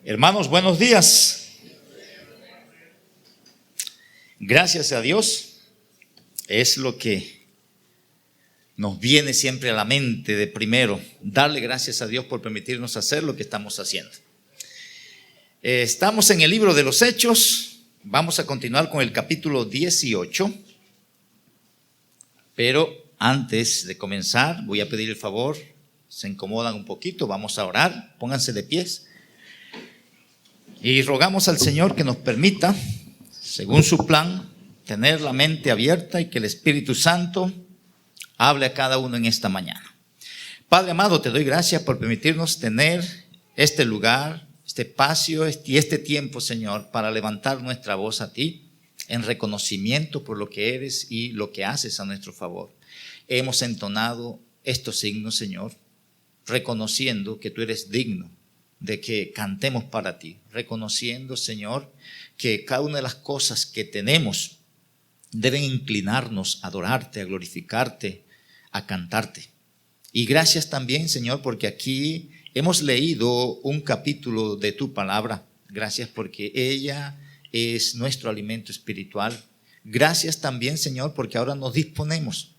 Hermanos, buenos días. Gracias a Dios es lo que nos viene siempre a la mente de primero, darle gracias a Dios por permitirnos hacer lo que estamos haciendo. Estamos en el libro de los Hechos, vamos a continuar con el capítulo 18, pero antes de comenzar voy a pedir el favor, se incomodan un poquito, vamos a orar, pónganse de pies. Y rogamos al Señor que nos permita, según su plan, tener la mente abierta y que el Espíritu Santo hable a cada uno en esta mañana. Padre amado, te doy gracias por permitirnos tener este lugar, este espacio y este tiempo, Señor, para levantar nuestra voz a ti en reconocimiento por lo que eres y lo que haces a nuestro favor. Hemos entonado estos signos, Señor, reconociendo que tú eres digno de que cantemos para ti, reconociendo, Señor, que cada una de las cosas que tenemos deben inclinarnos a adorarte, a glorificarte, a cantarte. Y gracias también, Señor, porque aquí hemos leído un capítulo de tu palabra. Gracias porque ella es nuestro alimento espiritual. Gracias también, Señor, porque ahora nos disponemos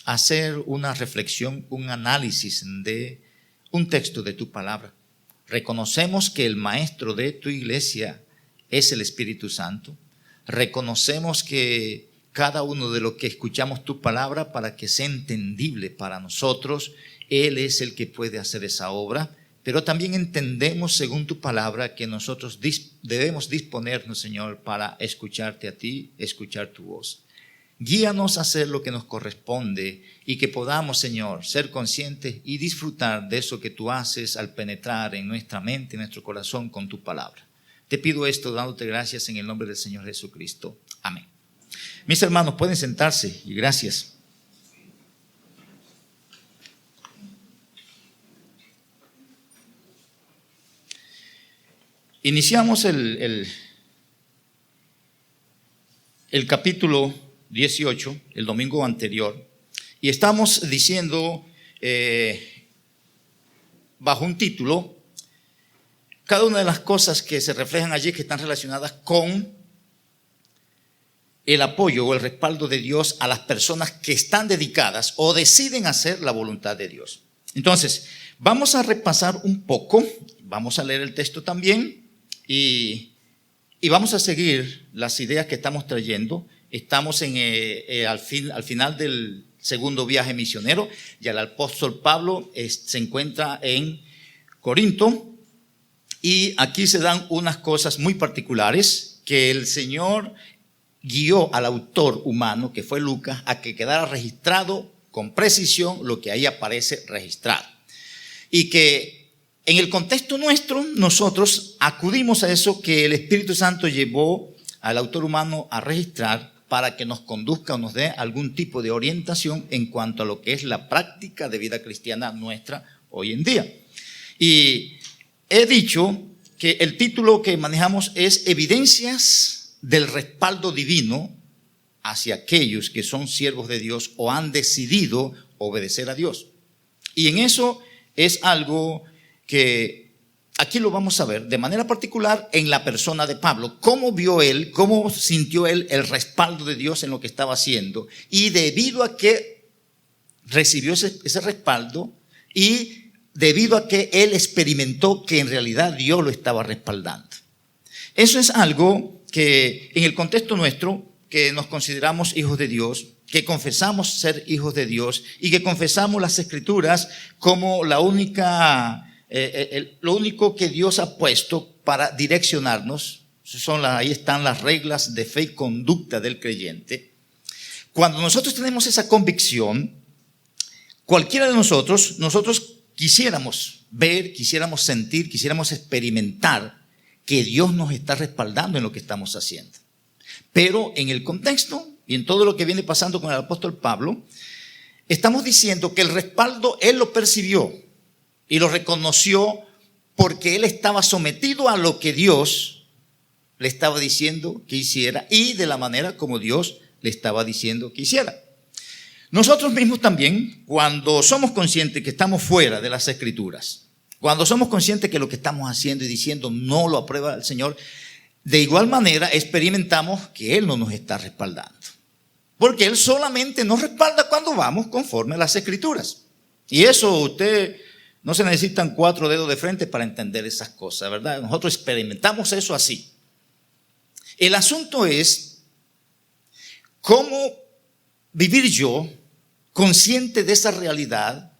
a hacer una reflexión, un análisis de un texto de tu palabra. Reconocemos que el maestro de tu iglesia es el Espíritu Santo. Reconocemos que cada uno de los que escuchamos tu palabra, para que sea entendible para nosotros, Él es el que puede hacer esa obra. Pero también entendemos, según tu palabra, que nosotros debemos disponernos, Señor, para escucharte a ti, escuchar tu voz. Guíanos a hacer lo que nos corresponde y que podamos, Señor, ser conscientes y disfrutar de eso que tú haces al penetrar en nuestra mente, en nuestro corazón con tu palabra. Te pido esto dándote gracias en el nombre del Señor Jesucristo. Amén. Mis hermanos, pueden sentarse y gracias. Iniciamos el capítulo 18, el domingo anterior, y estamos diciendo bajo un título cada una de las cosas que se reflejan allí, que están relacionadas con el apoyo o el respaldo de Dios a las personas que están dedicadas o deciden hacer la voluntad de Dios. Entonces, vamos a repasar un poco, vamos a leer el texto también y vamos a seguir las ideas que estamos trayendo. Estamos al final del segundo viaje misionero. Ya el apóstol Pablo se encuentra en Corinto y aquí se dan unas cosas muy particulares que el Señor guió al autor humano, que fue Lucas, a que quedara registrado con precisión lo que ahí aparece registrado. Y que en el contexto nuestro nosotros acudimos a eso que el Espíritu Santo llevó al autor humano a registrar, para que nos conduzca o nos dé algún tipo de orientación en cuanto a lo que es la práctica de vida cristiana nuestra hoy en día. Y he dicho que el título que manejamos es Evidencias del respaldo divino hacia aquellos que son siervos de Dios o han decidido obedecer a Dios. Y en eso es algo que aquí lo vamos a ver de manera particular en la persona de Pablo. Cómo vio él, cómo sintió él el respaldo de Dios en lo que estaba haciendo. Y debido a que recibió ese respaldo y debido a que él experimentó que en realidad Dios lo estaba respaldando. Eso es algo que en el contexto nuestro, que nos consideramos hijos de Dios, que confesamos ser hijos de Dios y que confesamos las Escrituras como lo único que Dios ha puesto para direccionarnos, ahí están las reglas de fe y conducta del creyente. Cuando nosotros tenemos esa convicción, cualquiera de nosotros quisiéramos ver, quisiéramos sentir, quisiéramos experimentar que Dios nos está respaldando en lo que estamos haciendo. Pero en el contexto y en todo lo que viene pasando con el apóstol Pablo, estamos diciendo que el respaldo él lo percibió y lo reconoció porque él estaba sometido a lo que Dios le estaba diciendo que hiciera y de la manera como Dios le estaba diciendo que hiciera. Nosotros mismos también, cuando somos conscientes que estamos fuera de las Escrituras Cuando somos conscientes que lo que estamos haciendo y diciendo no lo aprueba el Señor, de igual manera experimentamos que Él no nos está respaldando. Porque Él solamente nos respalda cuando vamos conforme a las Escrituras. Y eso usted, no se necesitan 4 dedos de frente para entender esas cosas, ¿verdad? Nosotros experimentamos eso así. El asunto es cómo vivir yo consciente de esa realidad,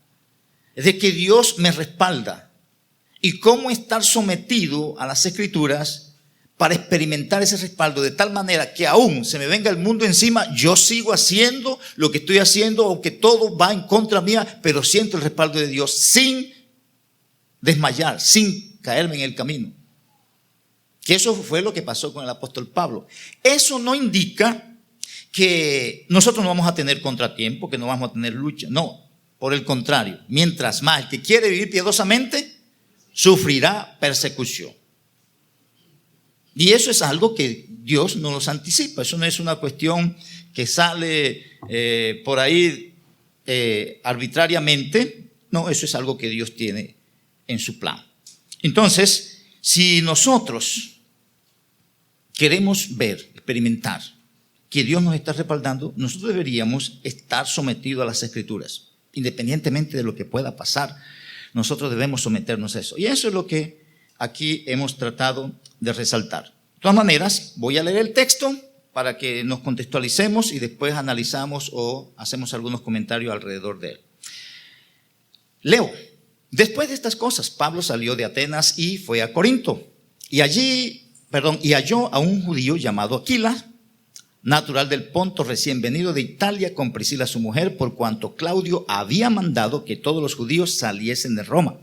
de que Dios me respalda, y cómo estar sometido a las Escrituras para experimentar ese respaldo de tal manera que aún se me venga el mundo encima, yo sigo haciendo lo que estoy haciendo, aunque todo va en contra mía, pero siento el respaldo de Dios sin desmayar, sin caerme en el camino. Que eso fue lo que pasó con el apóstol Pablo. Eso no indica que nosotros no vamos a tener contratiempo, que no vamos a tener lucha. No, por el contrario, mientras más el que quiere vivir piadosamente sufrirá persecución. Y eso es algo que Dios no nos anticipa. Eso no es una cuestión que sale por ahí arbitrariamente. No, eso es algo que Dios tiene en su plan. Entonces, si nosotros queremos ver, experimentar que Dios nos está respaldando, nosotros deberíamos estar sometidos a las Escrituras. Independientemente de lo que pueda pasar, nosotros debemos someternos a eso. Y eso es lo que aquí hemos tratado de resaltar. De todas maneras, voy a leer el texto para que nos contextualicemos y después analizamos o hacemos algunos comentarios alrededor de él. Leo. Después de estas cosas, Pablo salió de Atenas y fue a Corinto. Y halló a un judío llamado Aquila, natural del Ponto, recién venido de Italia, con Priscila su mujer, por cuanto Claudio había mandado que todos los judíos saliesen de Roma.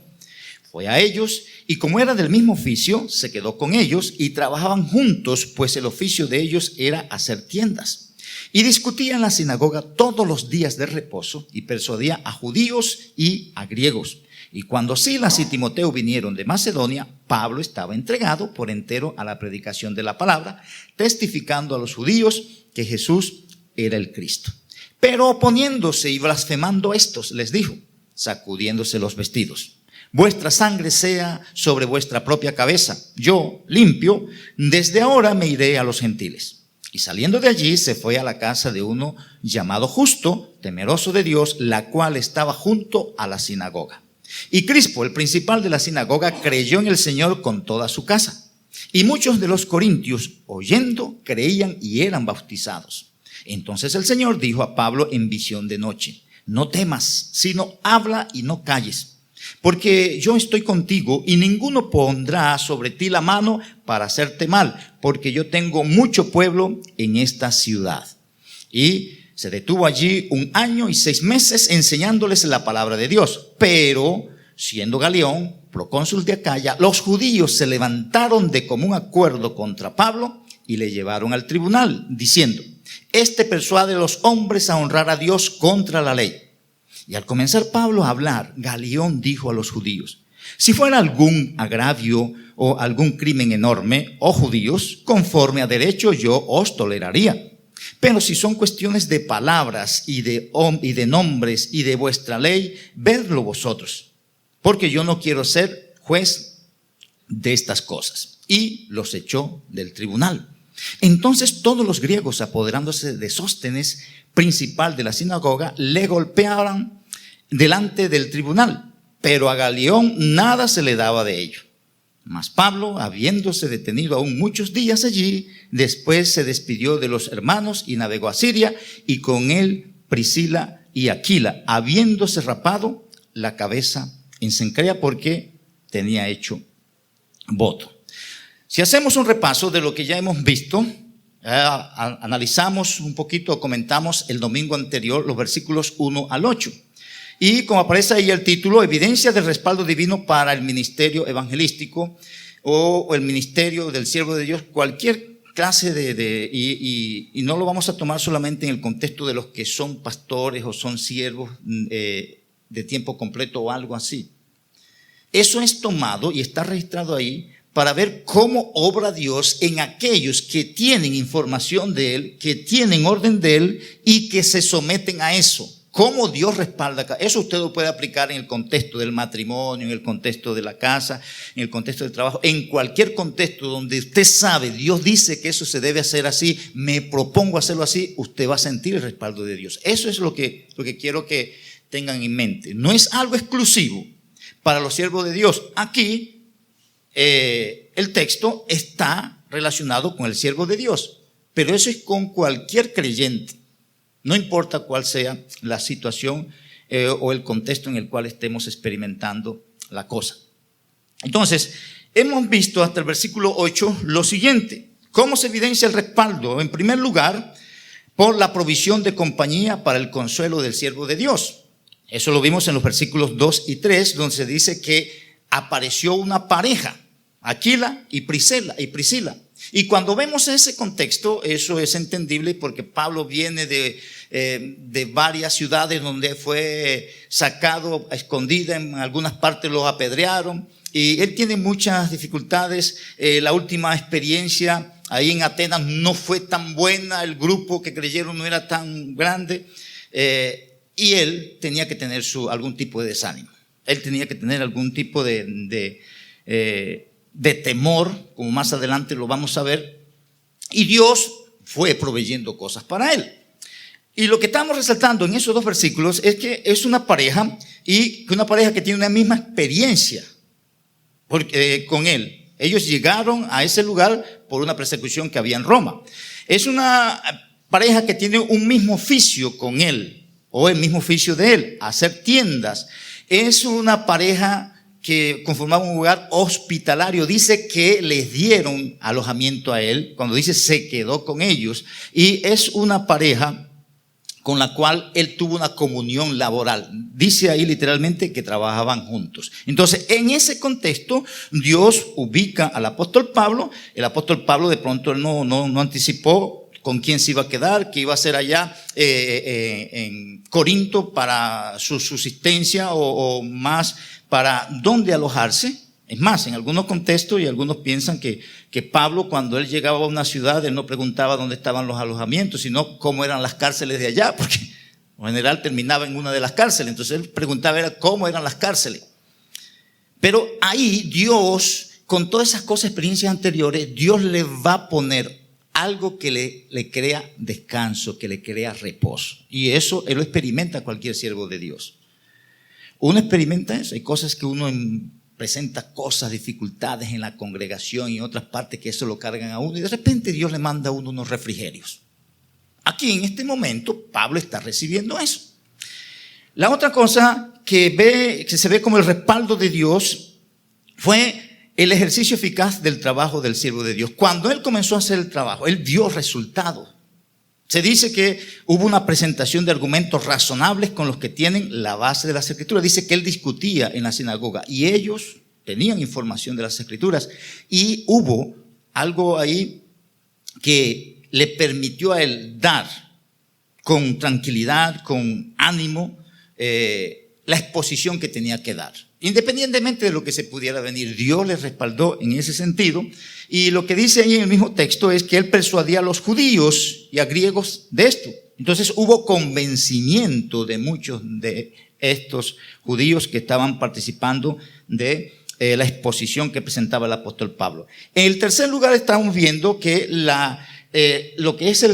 Fue a ellos, y como era del mismo oficio, se quedó con ellos, y trabajaban juntos, pues el oficio de ellos era hacer tiendas. Y discutía en la sinagoga todos los días de reposo, y persuadía a judíos y a griegos. Y cuando Silas y Timoteo vinieron de Macedonia, Pablo estaba entregado por entero a la predicación de la palabra, testificando a los judíos que Jesús era el Cristo. Pero oponiéndose y blasfemando estos, les dijo, sacudiéndose los vestidos: vuestra sangre sea sobre vuestra propia cabeza. Yo, limpio, desde ahora me iré a los gentiles. Y saliendo de allí se fue a la casa de uno llamado Justo, temeroso de Dios, la cual estaba junto a la sinagoga. Y Crispo, el principal de la sinagoga, creyó en el Señor con toda su casa. Y muchos de los corintios, oyendo, creían y eran bautizados. Entonces el Señor dijo a Pablo en visión de noche: no temas, sino habla y no calles, porque yo estoy contigo y ninguno pondrá sobre ti la mano para hacerte mal, porque yo tengo mucho pueblo en esta ciudad. Y se detuvo allí 1 año y 6 meses enseñándoles la palabra de Dios. Pero, siendo Galión procónsul de Acaya, los judíos se levantaron de común acuerdo contra Pablo y le llevaron al tribunal, diciendo: este persuade a los hombres a honrar a Dios contra la ley. Y al comenzar Pablo a hablar, Galión dijo a los judíos: si fuera algún agravio o algún crimen enorme, oh judíos, conforme a derecho yo os toleraría. Pero si son cuestiones de palabras y de nombres y de vuestra ley, vedlo vosotros, porque yo no quiero ser juez de estas cosas. Y los echó del tribunal. Entonces todos los griegos, apoderándose de Sóstenes, principal de la sinagoga, le golpeaban delante del tribunal, pero a Galión nada se le daba de ello. Mas Pablo, habiéndose detenido aún muchos días allí, después se despidió de los hermanos y navegó a Siria, y con él Priscila y Aquila, habiéndose rapado la cabeza en Cencrea, porque tenía hecho voto. Si hacemos un repaso de lo que ya hemos visto, analizamos un poquito, comentamos el domingo anterior los versículos 1 al 8. Y como aparece ahí el título, evidencia del respaldo divino para el ministerio evangelístico o el ministerio del siervo de Dios, cualquier clase y no lo vamos a tomar solamente en el contexto de los que son pastores o son siervos de tiempo completo o algo así. Eso es tomado y está registrado ahí para ver cómo obra Dios en aquellos que tienen información de Él, que tienen orden de Él y que se someten a eso. cómo Dios respalda. Eso usted lo puede aplicar en el contexto del matrimonio, en el contexto de la casa, en el contexto del trabajo, en cualquier contexto donde usted sabe, Dios dice que eso se debe hacer así, me propongo hacerlo así, usted va a sentir el respaldo de Dios. Eso es lo que quiero que tengan en mente. No es algo exclusivo para los siervos de Dios. Aquí el texto está relacionado con el siervo de Dios, pero eso es con cualquier creyente. No importa cuál sea la situación o el contexto en el cual estemos experimentando la cosa. Entonces, hemos visto hasta el versículo 8 lo siguiente. ¿Cómo se evidencia el respaldo? En primer lugar, por la provisión de compañía para el consuelo del siervo de Dios. Eso lo vimos en los versículos 2 y 3, donde se dice que apareció una pareja, Aquila y Priscila. Y cuando vemos ese contexto, eso es entendible porque Pablo viene de varias ciudades donde fue sacado a escondida, en algunas partes los apedrearon y él tiene muchas dificultades. La última experiencia ahí en Atenas no fue tan buena, el grupo que creyeron no era tan grande y él tenía que tener algún tipo de desánimo, él tenía que tener algún tipo de temor, como más adelante lo vamos a ver, y Dios fue proveyendo cosas para él. Y lo que estamos resaltando en esos dos versículos es que es una pareja y una pareja que tiene una misma experiencia con él. Ellos llegaron a ese lugar por una persecución que había en Roma. Es una pareja que tiene un mismo oficio con él, o el mismo oficio de él, hacer tiendas. Es una pareja que conformaba un lugar hospitalario. Dice que les dieron alojamiento a él, cuando dice se quedó con ellos, y es una pareja con la cual él tuvo una comunión laboral. Dice ahí literalmente que trabajaban juntos. Entonces, en ese contexto, Dios ubica al apóstol Pablo. El apóstol Pablo de pronto él no anticipó con quién se iba a quedar, que iba a ser allá en Corinto para su subsistencia o más para dónde alojarse. Es más, en algunos contextos y algunos piensan que Pablo, cuando él llegaba a una ciudad, él no preguntaba dónde estaban los alojamientos, sino cómo eran las cárceles de allá, porque en general terminaba en una de las cárceles. Entonces él preguntaba cómo eran las cárceles. Pero ahí Dios, con todas esas cosas, experiencias anteriores, Dios le va a poner algo que le crea descanso, que le crea reposo. Y eso él lo experimenta cualquier siervo de Dios. Uno experimenta eso. Hay cosas que uno presenta cosas, dificultades en la congregación y en otras partes que eso lo cargan a uno y de repente Dios le manda a uno unos refrigerios. Aquí en este momento Pablo está recibiendo eso. La otra cosa que se ve como el respaldo de Dios fue el ejercicio eficaz del trabajo del siervo de Dios. Cuando él comenzó a hacer el trabajo, él vio resultados. Se dice que hubo una presentación de argumentos razonables con los que tienen la base de las Escrituras. Dice que él discutía en la sinagoga y ellos tenían información de las Escrituras. Y hubo algo ahí que le permitió a él dar con tranquilidad, con ánimo, la exposición que tenía que dar. Independientemente de lo que se pudiera venir, Dios les respaldó en ese sentido. Y lo que dice ahí en el mismo texto es que él persuadía a los judíos y a griegos de esto. Entonces hubo convencimiento de muchos de estos judíos que estaban participando de la exposición que presentaba el apóstol Pablo. En el tercer lugar estamos viendo que lo que es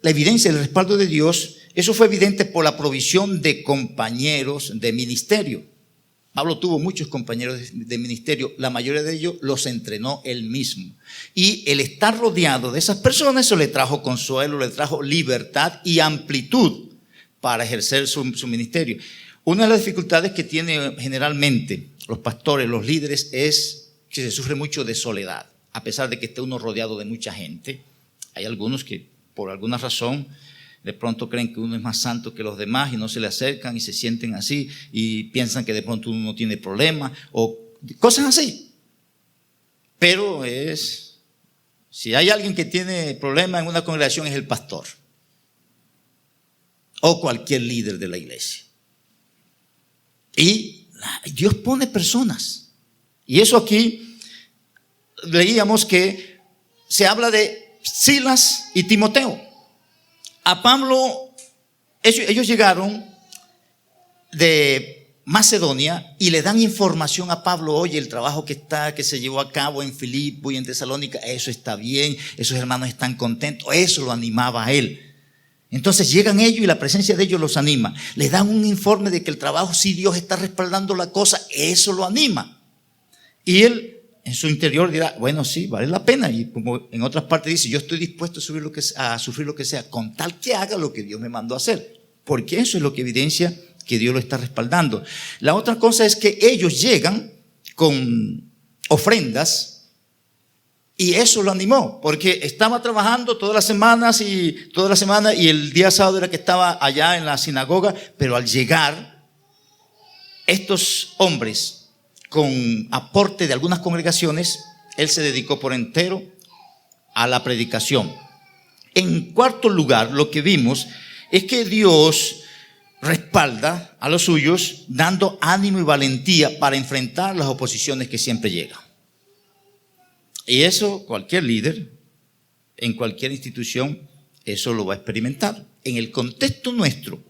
la evidencia del respaldo de Dios, eso fue evidente por la provisión de compañeros de ministerio. Pablo tuvo muchos compañeros de ministerio, la mayoría de ellos los entrenó él mismo. Y el estar rodeado de esas personas, eso le trajo consuelo, le trajo libertad y amplitud para ejercer su ministerio. Una de las dificultades que tienen generalmente los pastores, los líderes, es que se sufre mucho de soledad. A pesar de que esté uno rodeado de mucha gente, hay algunos que por alguna razón de pronto creen que uno es más santo que los demás y no se le acercan y se sienten así y piensan que de pronto uno no tiene problema o cosas así. Pero si hay alguien que tiene problema en una congregación es el pastor o cualquier líder de la iglesia. Y Dios pone personas. Y eso aquí leíamos que se habla de Silas y Timoteo. A Pablo, ellos llegaron de Macedonia y le dan información a Pablo. Oye, el trabajo que se llevó a cabo en Filipo y en Tesalónica, eso está bien, esos hermanos están contentos. Eso lo animaba a él. Entonces llegan ellos y la presencia de ellos los anima. Les dan un informe de que el trabajo, si Dios está respaldando la cosa, eso lo anima. Y él en su interior dirá, bueno, sí, vale la pena. Y como en otras partes dice, yo estoy dispuesto a sufrir lo que sea, con tal que haga lo que Dios me mandó a hacer. Porque eso es lo que evidencia que Dios lo está respaldando. La otra cosa es que ellos llegan con ofrendas y eso lo animó, porque estaba trabajando todas las semanas y el día sábado era que estaba allá en la sinagoga, pero al llegar estos hombres con aporte de algunas congregaciones, él se dedicó por entero a la predicación. En cuarto lugar, lo que vimos es que Dios respalda a los suyos dando ánimo y valentía para enfrentar las oposiciones que siempre llegan. Y eso cualquier líder, en cualquier institución, eso lo va a experimentar. En el contexto nuestro,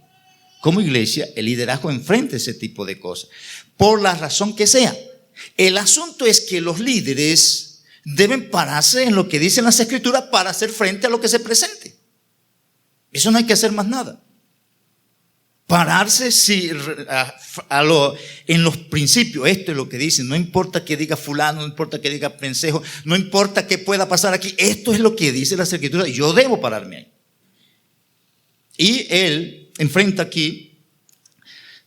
como iglesia, el liderazgo enfrenta ese tipo de cosas, por la razón que sea. El asunto es que los líderes deben pararse en lo que dicen las Escrituras para hacer frente a lo que se presente. Eso no hay que hacer más nada. Pararse en los principios. Esto es lo que dicen. No importa que diga fulano, no importa que diga pensejo, no importa qué pueda pasar aquí. Esto es lo que dice las Escrituras. Yo debo pararme ahí. Y él enfrenta aquí,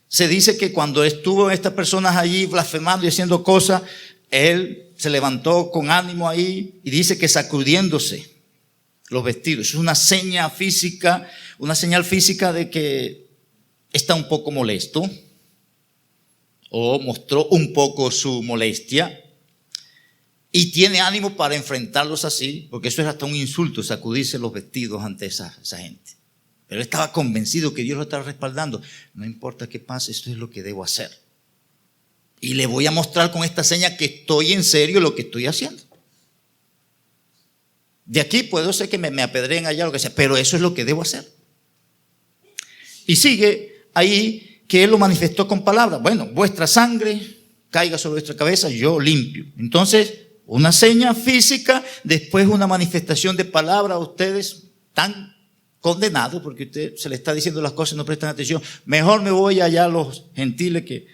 se dice que cuando estuvo estas personas allí blasfemando y haciendo cosas, él se levantó con ánimo ahí y dice que sacudiéndose los vestidos. Es una señal física de que está un poco molesto o mostró un poco su molestia y tiene ánimo para enfrentarlos así, porque eso es hasta un insulto, sacudirse los vestidos ante esa gente. Pero él estaba convencido que Dios lo estaba respaldando. No importa qué pase, esto es lo que debo hacer. Y le voy a mostrar con esta seña que estoy en serio lo que estoy haciendo. De aquí puedo ser que me apedreen allá, lo que sea, pero eso es lo que debo hacer. Y sigue ahí que él lo manifestó con palabras. Bueno, vuestra sangre caiga sobre vuestra cabeza, yo limpio. Entonces, una seña física, después una manifestación de palabra. Ustedes están condenados porque usted se le está diciendo las cosas y no prestan atención. Mejor me voy allá a los gentiles que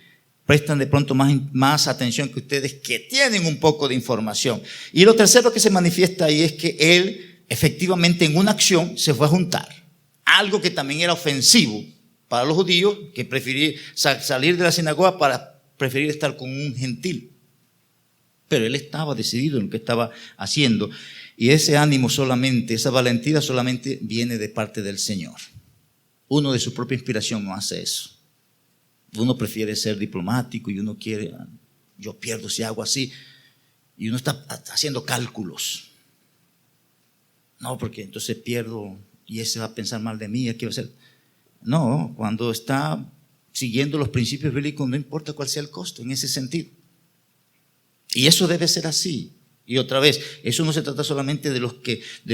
prestan de pronto más atención que ustedes, que tienen un poco de información. Y lo tercero que se manifiesta ahí es que él efectivamente en una acción se fue a juntar. Algo que también era ofensivo para los judíos, que preferían salir de la sinagoga para preferir estar con un gentil. Pero él estaba decidido en lo que estaba haciendo. Y ese ánimo solamente, esa valentía solamente viene de parte del Señor. Uno de su propia inspiración no hace eso. Uno prefiere ser diplomático y uno quiere, yo pierdo si hago así. Y uno está haciendo cálculos. No, porque entonces pierdo y ese va a pensar mal de mí. ¿Qué va a hacer? No, cuando está siguiendo los principios bíblicos, no importa cuál sea el costo en ese sentido. Y eso debe ser así. Y otra vez, eso no se trata solamente de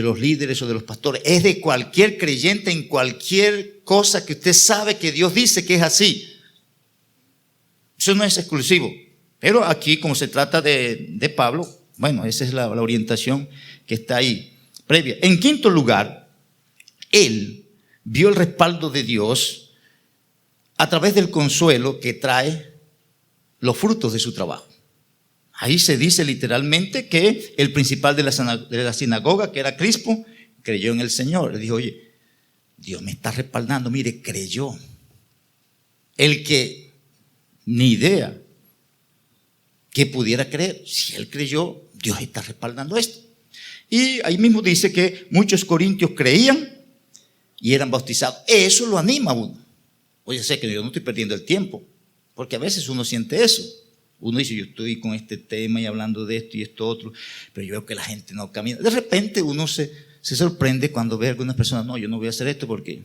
los líderes o de los pastores, es de cualquier creyente en cualquier cosa que usted sabe que Dios dice que es así. Eso no es exclusivo. Pero aquí, como se trata de Pablo, bueno, esa es la orientación que está ahí previa. En quinto lugar, él vio el respaldo de Dios a través del consuelo que trae los frutos de su trabajo. Ahí se dice literalmente que el principal de la sinagoga, que era Crispo, creyó en el Señor. Le dijo, oye, Dios me está respaldando, mire, creyó. El que ni idea que pudiera creer, si él creyó, Dios está respaldando esto. Y ahí mismo dice que muchos corintios creían y eran bautizados. Eso lo anima a uno. Oye, sé que yo no estoy perdiendo el tiempo, porque a veces uno siente eso. Uno dice, yo estoy con este tema y hablando de esto y esto otro, pero yo veo que la gente no camina. De repente uno se sorprende cuando ve a algunas personas, no, yo no voy a hacer esto porque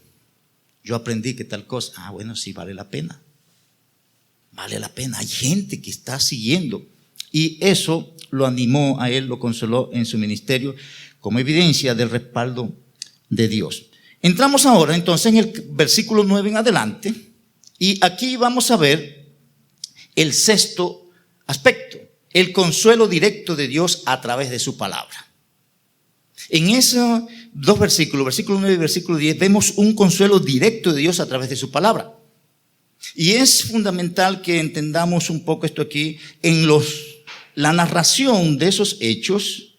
yo aprendí que tal cosa. Ah, bueno, sí, vale la pena. Vale la pena. Hay gente que está siguiendo. Y eso lo animó a él, lo consoló en su ministerio como evidencia del respaldo de Dios. Entramos ahora entonces en el versículo 9 en adelante. Y aquí vamos a ver el sexto aspecto, el consuelo directo de Dios a través de su palabra. En esos dos versículos, versículo 9 y versículo 10, vemos un consuelo directo de Dios a través de su palabra. Y es fundamental que entendamos un poco esto aquí en la narración de esos hechos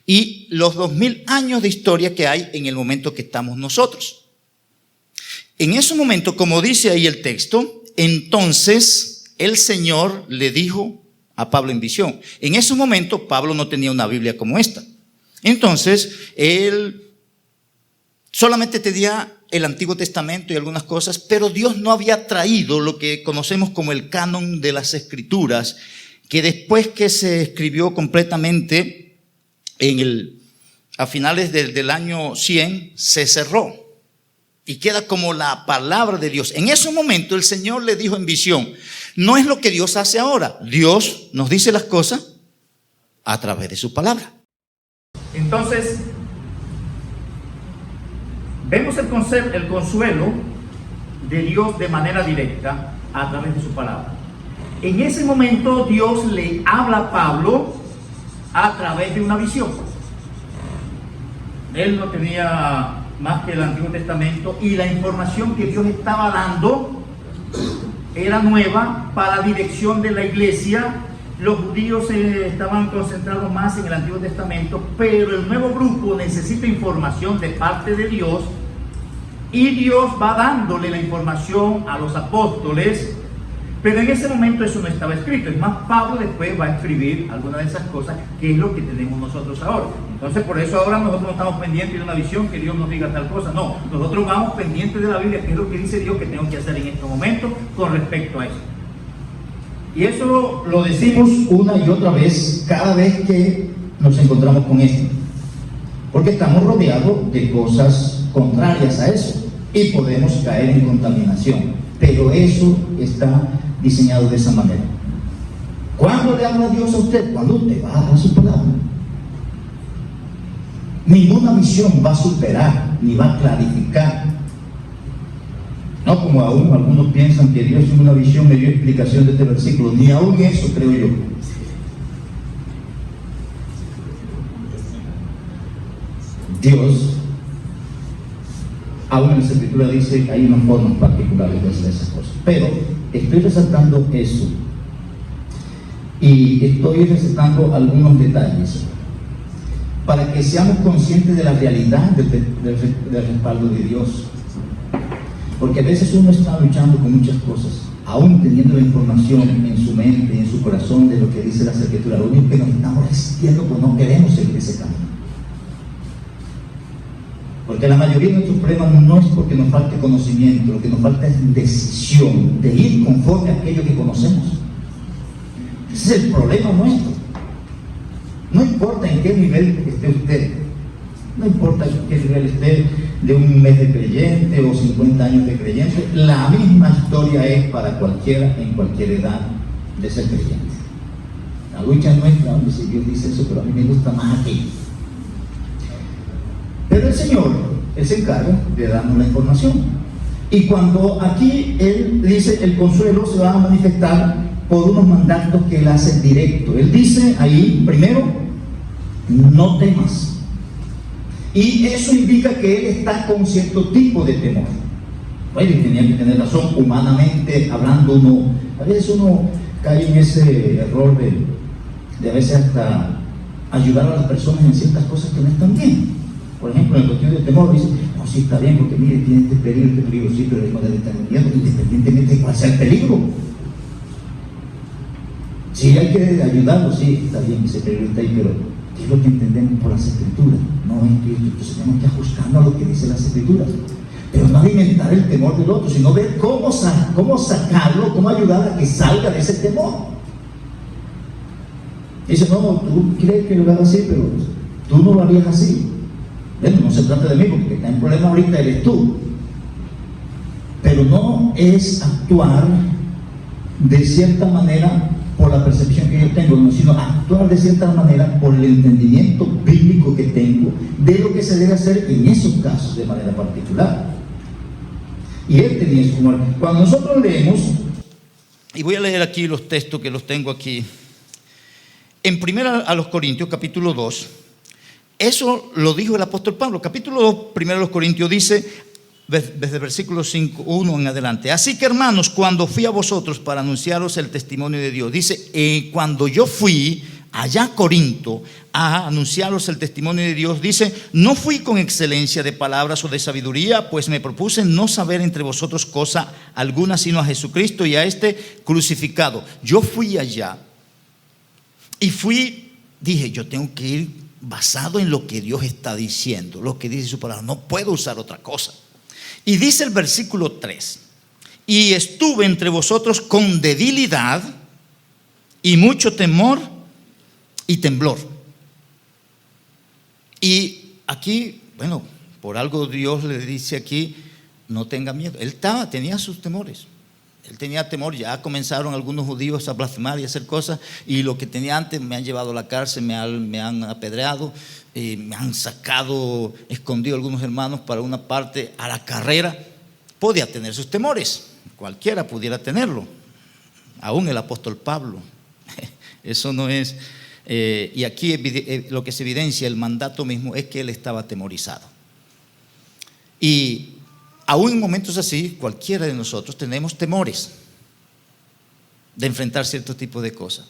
y los 2000 años de historia que hay en el momento que estamos nosotros. En ese momento, como dice ahí el texto, entonces el Señor le dijo a Pablo en visión. En ese momento Pablo no tenía una Biblia como esta. Entonces él solamente tenía el Antiguo Testamento y algunas cosas, pero Dios no había traído lo que conocemos como el canon de las Escrituras, que después que se escribió completamente a finales del año 100 se cerró y queda como la palabra de Dios. En ese momento el Señor le dijo en visión, no es lo que Dios hace ahora, Dios nos dice las cosas a través de su palabra. Entonces vemos el consuelo de Dios de manera directa a través de su palabra. En ese momento Dios le habla a Pablo a través de una visión. Él no tenía más que el Antiguo Testamento y la información que Dios estaba dando era nueva para la dirección de la iglesia. Los judíos estaban concentrados más en el Antiguo Testamento, pero el nuevo grupo necesita información de parte de Dios y Dios va dándole la información a los apóstoles, pero en ese momento eso no estaba escrito. Es más, Pablo después va a escribir algunas de esas cosas, que es lo que tenemos nosotros ahora. Entonces, por eso ahora nosotros no estamos pendientes de una visión que Dios nos diga tal cosa. No, nosotros vamos pendientes de la Biblia, que es lo que dice Dios que tengo que hacer en estos momentos con respecto a eso. Y eso lo decimos una y otra vez cada vez que nos encontramos con esto, porque estamos rodeados de cosas contrarias a eso y podemos caer en contaminación, pero eso está diseñado de esa manera. ¿Cuándo le habla Dios a usted? Cuando usted va a dar su palabra. Ninguna visión va a superar ni va a clarificar. No como aún algunos piensan que Dios en una visión me dio explicación de este versículo, ni aún eso creo yo. Dios, aún en la Escritura dice, hay unas formas particulares de hacer esas cosas. Pero estoy resaltando eso y estoy resaltando algunos detalles para que seamos conscientes de la realidad del respaldo de Dios. Porque a veces uno está luchando con muchas cosas, aún teniendo la información en su mente, en su corazón de lo que dice la Escritura. Lo único que nos estamos resistiendo porque no queremos seguir ese camino. Porque la mayoría de nuestros problemas no es porque nos falte conocimiento, lo que nos falta es decisión de ir conforme a aquello que conocemos. Ese es el problema nuestro. No importa en qué nivel esté usted, no importa en qué nivel esté, de un mes de creyente o 50 años de creyente, la misma historia es para cualquiera en cualquier edad de ser creyente. La lucha es nuestra, donde si Dios dice eso, pero a mí me gusta más aquí. Pero el Señor, Él se encarga de darnos la información. Y cuando aquí Él dice el consuelo se va a manifestar por unos mandatos que Él hace directo. Él dice ahí, primero, no temas. Y eso indica que Él está con cierto tipo de temor. Bueno, tenía que tener razón, humanamente hablando, a veces uno cae en ese error de a veces hasta ayudar a las personas en ciertas cosas que no están bien. Por ejemplo, en la cuestión del temor, dice, no, sí está bien, porque mire, tiene este peligro, sí, pero no debe estar miedo, independientemente de cuál sea el peligro. Si hay que ayudarlo, sí, está bien, ese peligro está ahí, pero ¿qué es lo que entendemos por las Escrituras? No es que entonces tenemos que ajustarnos a lo que dicen las Escrituras, pero no alimentar el temor del otro, sino ver cómo sacarlo, cómo ayudar a que salga de ese temor. Dice, no, tú crees que lo hagas así, pero tú no lo harías así. Bueno, no se trata de mí, porque el que está en problema ahorita eres tú. Pero no es actuar de cierta manera por la percepción que yo tengo, no, sino actuar de cierta manera por el entendimiento bíblico que tengo de lo que se debe hacer en esos casos de manera particular. Y él tenía su temor. Cuando nosotros leemos, y voy a leer aquí los textos que los tengo aquí, en 1 a los Corintios, capítulo 2, eso lo dijo el apóstol Pablo. Capítulo 2, 1 a los Corintios dice, desde el versículo 5, 1 en adelante: así que, hermanos, cuando fui a vosotros para anunciaros el testimonio de Dios, dice, cuando yo fui allá a Corinto a anunciaros el testimonio de Dios, dice, no fui con excelencia de palabras o de sabiduría, pues me propuse no saber entre vosotros cosa alguna sino a Jesucristo y a este crucificado. Yo fui allá y dije, yo tengo que ir basado en lo que Dios está diciendo, lo que dice su palabra, no puedo usar otra cosa. Y dice el versículo 3, y estuve entre vosotros con debilidad y mucho temor y temblor. Y aquí, bueno, por algo Dios le dice aquí, no tenga miedo. Él tenía sus temores. Él tenía temor. Ya comenzaron algunos judíos a blasfemar y a hacer cosas, y lo que tenía antes: me han llevado a la cárcel, me han apedreado, me han sacado, escondido algunos hermanos para una parte a la carrera. Podía tener sus temores, cualquiera pudiera tenerlo, aún el apóstol Pablo. Eso no es, y aquí lo que se evidencia, el mandato mismo, es que él estaba atemorizado. Y aún en momentos así, cualquiera de nosotros tenemos temores de enfrentar cierto tipo de cosas.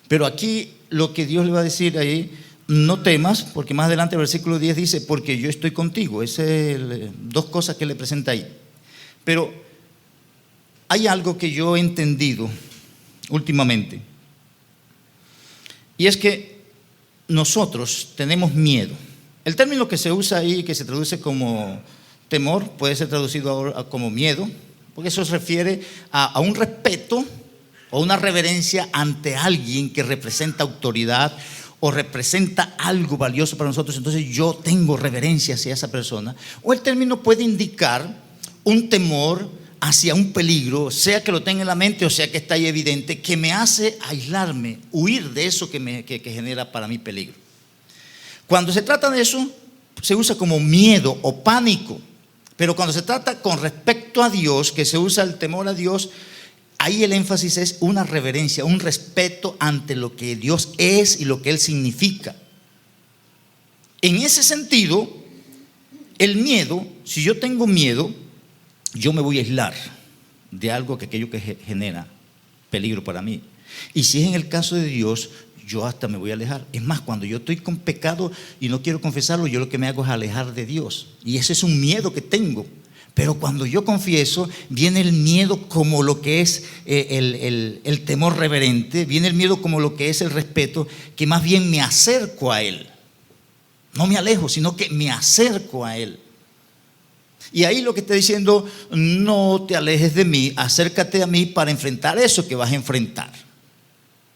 Pero aquí lo que Dios le va a decir ahí, no temas, porque más adelante el versículo 10 dice, porque yo estoy contigo. Esas dos cosas que le presenta ahí. Pero hay algo que yo he entendido últimamente, y es que nosotros tenemos miedo. El término que se usa ahí, que se traduce como temor, puede ser traducido ahora como miedo, porque eso se refiere a un respeto o una reverencia ante alguien que representa autoridad o representa algo valioso para nosotros. Entonces yo tengo reverencia hacia esa persona. O el término puede indicar un temor hacia un peligro, sea que lo tenga en la mente o sea que está ahí evidente, que me hace aislarme, huir de eso que genera para mí peligro. Cuando se trata de eso, se usa como miedo o pánico. Pero cuando se trata con respecto a Dios, que se usa el temor a Dios, ahí el énfasis es una reverencia, un respeto ante lo que Dios es y lo que Él significa. En ese sentido, el miedo, si yo tengo miedo, yo me voy a aislar de aquello que genera peligro para mí. Y si es en el caso de Dios, yo hasta me voy a alejar. Es más, cuando yo estoy con pecado y no quiero confesarlo, yo lo que me hago es alejar de Dios. Y ese es un miedo que tengo. Pero cuando yo confieso, viene el miedo como lo que es el temor reverente, viene el miedo como lo que es el respeto, que más bien me acerco a Él. No me alejo, sino que me acerco a Él. Y ahí lo que está diciendo, no te alejes de mí, acércate a mí para enfrentar eso que vas a enfrentar.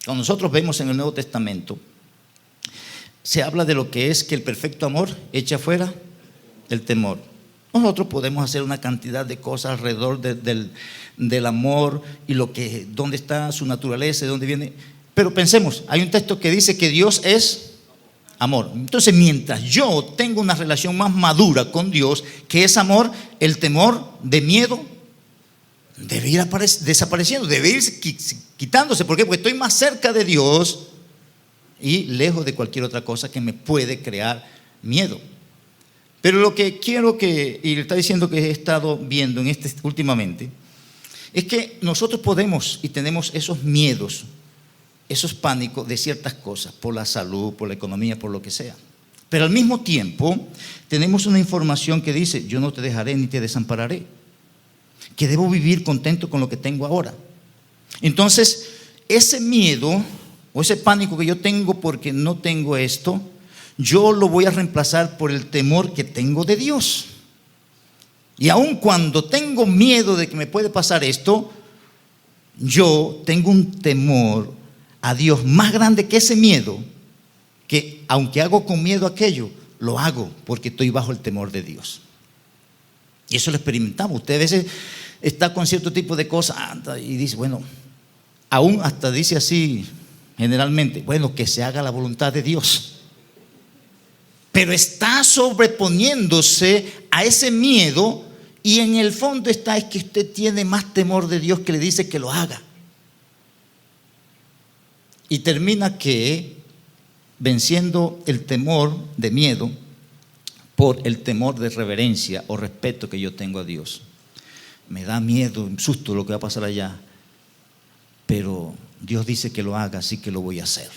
Cuando nosotros vemos en el Nuevo Testamento, se habla de lo que es que el perfecto amor echa fuera el temor. Nosotros podemos hacer una cantidad de cosas alrededor del amor y dónde está su naturaleza, de dónde viene. Pero pensemos, hay un texto que dice que Dios es amor. Entonces, mientras yo tengo una relación más madura con Dios, que es amor, el temor de miedo debe ir desapareciendo, debe ir quitándose. ¿Por qué? Porque estoy más cerca de Dios y lejos de cualquier otra cosa que me puede crear miedo. Pero lo que quiero y le está diciendo que he estado viendo últimamente, es que nosotros podemos y tenemos esos miedos, esos pánicos de ciertas cosas, por la salud, por la economía, por lo que sea. Pero al mismo tiempo tenemos una información que dice, yo no te dejaré ni te desampararé, que debo vivir contento con lo que tengo ahora. Entonces, ese miedo o ese pánico que yo tengo porque no tengo esto, yo lo voy a reemplazar por el temor que tengo de Dios. Y aun cuando tengo miedo de que me puede pasar esto, yo tengo un temor a Dios más grande que ese miedo, que aunque hago con miedo aquello, lo hago porque estoy bajo el temor de Dios. Y eso lo experimentamos. Usted a veces está con cierto tipo de cosas y dice, bueno, aún hasta dice así generalmente, bueno, que se haga la voluntad de Dios. Pero está sobreponiéndose a ese miedo Y en el fondo es que usted tiene más temor de Dios que le dice que lo haga. Y termina que venciendo el temor de miedo por el temor de reverencia o respeto que yo tengo a Dios. Me da miedo, susto lo que va a pasar allá, pero Dios dice que lo haga, así que lo voy a hacer,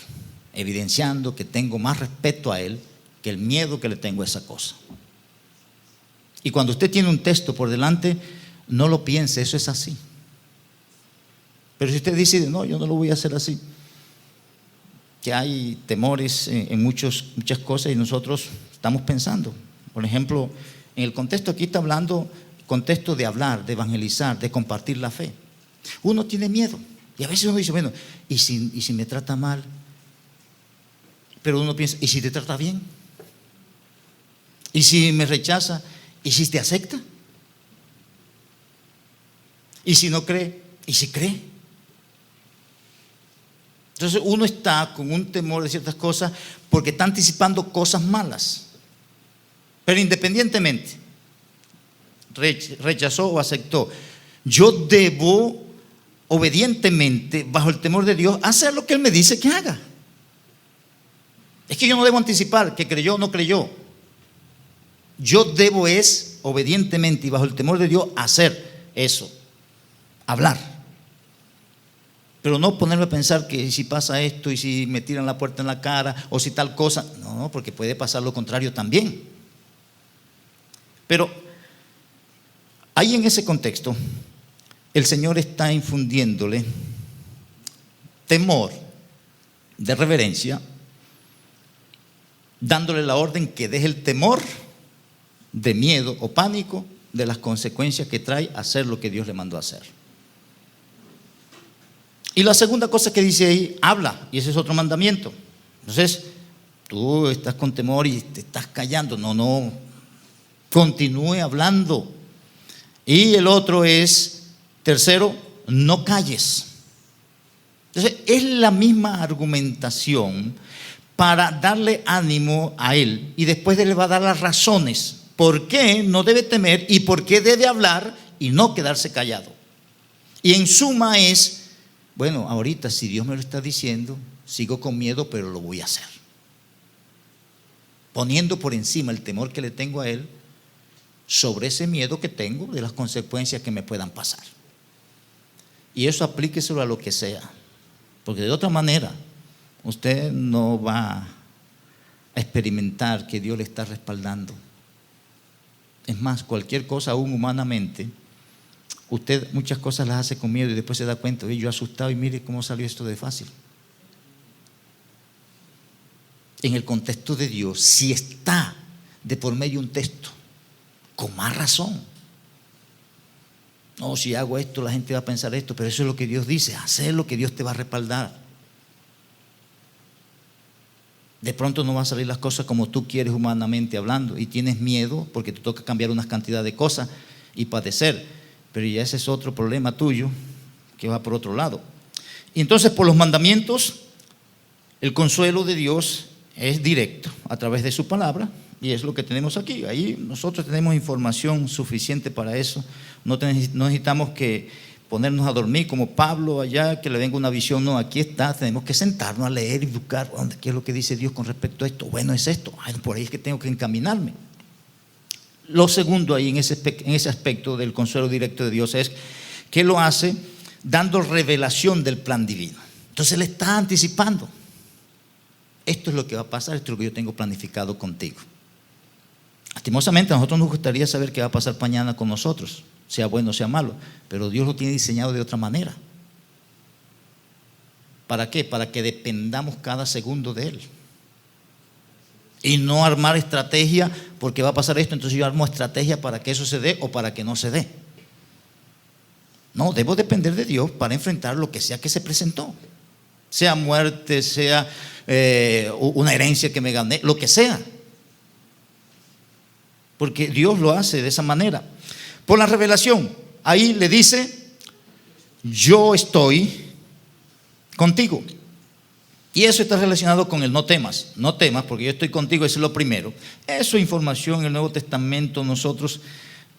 evidenciando que tengo más respeto a Él que el miedo que le tengo a esa cosa. Y cuando usted tiene un texto por delante, no lo piense, eso es así. Pero si usted decide, no, yo no lo voy a hacer así, que hay temores en muchas cosas y nosotros estamos pensando. Por ejemplo, en el contexto aquí está hablando, contexto de hablar, de evangelizar, de compartir la fe. Uno tiene miedo y a veces uno dice, bueno, ¿y si me trata mal? Pero uno piensa, ¿y si te trata bien? ¿Y si me rechaza? ¿Y si te acepta? ¿Y si no cree? ¿Y si cree? Entonces uno está con un temor de ciertas cosas porque está anticipando cosas malas. Pero independientemente, rechazó o aceptó, yo debo obedientemente, bajo el temor de Dios, hacer lo que Él me dice que haga. Es que yo no debo anticipar que creyó o no creyó. Yo debo obedientemente y bajo el temor de Dios hacer eso, hablar. Pero no ponerme a pensar que si pasa esto y si me tiran la puerta en la cara o si tal cosa. No, porque puede pasar lo contrario también. Pero ahí en ese contexto, el Señor está infundiéndole temor de reverencia, dándole la orden que deje el temor de miedo o pánico de las consecuencias que trae hacer lo que Dios le mandó a hacer. Y la segunda cosa que dice ahí, habla, y ese es otro mandamiento. Entonces, tú estás con temor y te estás callando. No, continúe hablando. Y el otro es, tercero, no calles. Entonces, es la misma argumentación para darle ánimo a él, y después le va a dar las razones por qué no debe temer y por qué debe hablar y no quedarse callado. Y en suma es, bueno, ahorita si Dios me lo está diciendo, sigo con miedo, pero lo voy a hacer. Poniendo por encima el temor que le tengo a Él sobre ese miedo que tengo de las consecuencias que me puedan pasar. Y eso aplíqueselo a lo que sea, porque de otra manera usted no va a experimentar que Dios le está respaldando. Es más, cualquier cosa, aún humanamente, usted muchas cosas las hace con miedo y después se da cuenta, oye, yo asustado y mire cómo salió esto de fácil. En el contexto de Dios, si está de por medio un texto, con más razón. No, si hago esto la gente va a pensar esto, pero eso es lo que Dios dice, hacer lo que Dios te va a respaldar. De pronto no van a salir las cosas como tú quieres humanamente hablando y tienes miedo porque te toca cambiar una cantidad de cosas y padecer. Pero ya ese es otro problema tuyo que va por otro lado. Y entonces por los mandamientos, el consuelo de Dios es directo a través de su palabra y es lo que tenemos aquí. Ahí nosotros tenemos información suficiente para eso. No necesitamos que ponernos a dormir como Pablo allá, que le venga una visión. No, aquí está, tenemos que sentarnos a leer y buscar qué es lo que dice Dios con respecto a esto. Bueno, es esto, por ahí es que tengo que encaminarme. Lo segundo ahí en ese aspecto del consuelo directo de Dios es que lo hace dando revelación del plan divino. Entonces le está anticipando, esto es lo que va a pasar, esto es lo que yo tengo planificado contigo. Lastimosamente a nosotros nos gustaría saber qué va a pasar mañana con nosotros, sea bueno o sea malo, pero Dios lo tiene diseñado de otra manera. ¿Para qué? Para que dependamos cada segundo de Él y no armar estrategia porque va a pasar esto, entonces yo armo estrategia para que eso se dé o para que no se dé. No, debo depender de Dios para enfrentar lo que sea que se presentó, sea muerte, sea una herencia que me gané, lo que sea, porque Dios lo hace de esa manera. Por la revelación, ahí le dice, yo estoy contigo. Y eso está relacionado con el no temas porque yo estoy contigo, eso es lo primero. Eso es información en el Nuevo Testamento, nosotros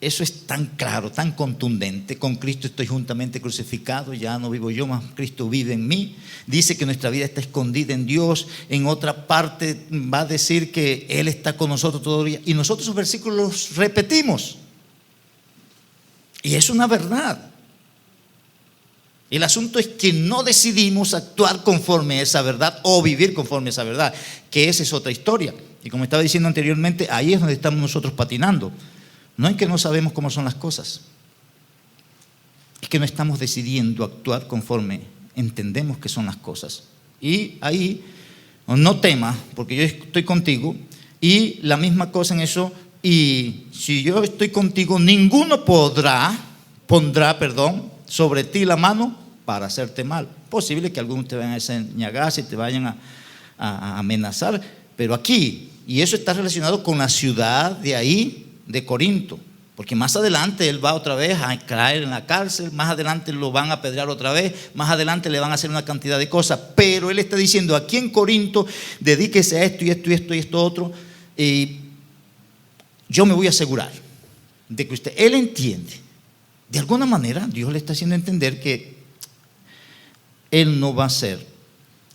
eso es tan claro, tan contundente. Con Cristo estoy juntamente crucificado, ya no vivo yo, más Cristo vive en mí. Dice que nuestra vida está escondida en Dios. En otra parte va a decir que Él está con nosotros todavía. Y nosotros esos versículos los repetimos. Y es una verdad. El asunto es que no decidimos actuar conforme a esa verdad o vivir conforme a esa verdad, que esa es otra historia. Y como estaba diciendo anteriormente, ahí es donde estamos nosotros patinando. No es que no sabemos cómo son las cosas, es que no estamos decidiendo actuar conforme entendemos que son las cosas. Y ahí, no temas, porque yo estoy contigo, y la misma cosa en eso, y si yo estoy contigo, ninguno pondrá sobre ti la mano para hacerte mal. Posible que algunos te vayan a señalar, y te vayan a amenazar, pero aquí, y eso está relacionado con la ciudad de ahí, de Corinto, porque más adelante él va otra vez a caer en la cárcel, más adelante lo van a apedrear otra vez, más adelante le van a hacer una cantidad de cosas, pero él está diciendo aquí en Corinto, dedíquese a esto y esto y esto y esto otro, y yo me voy a asegurar de que él entiende, de alguna manera Dios le está haciendo entender que él no va a ser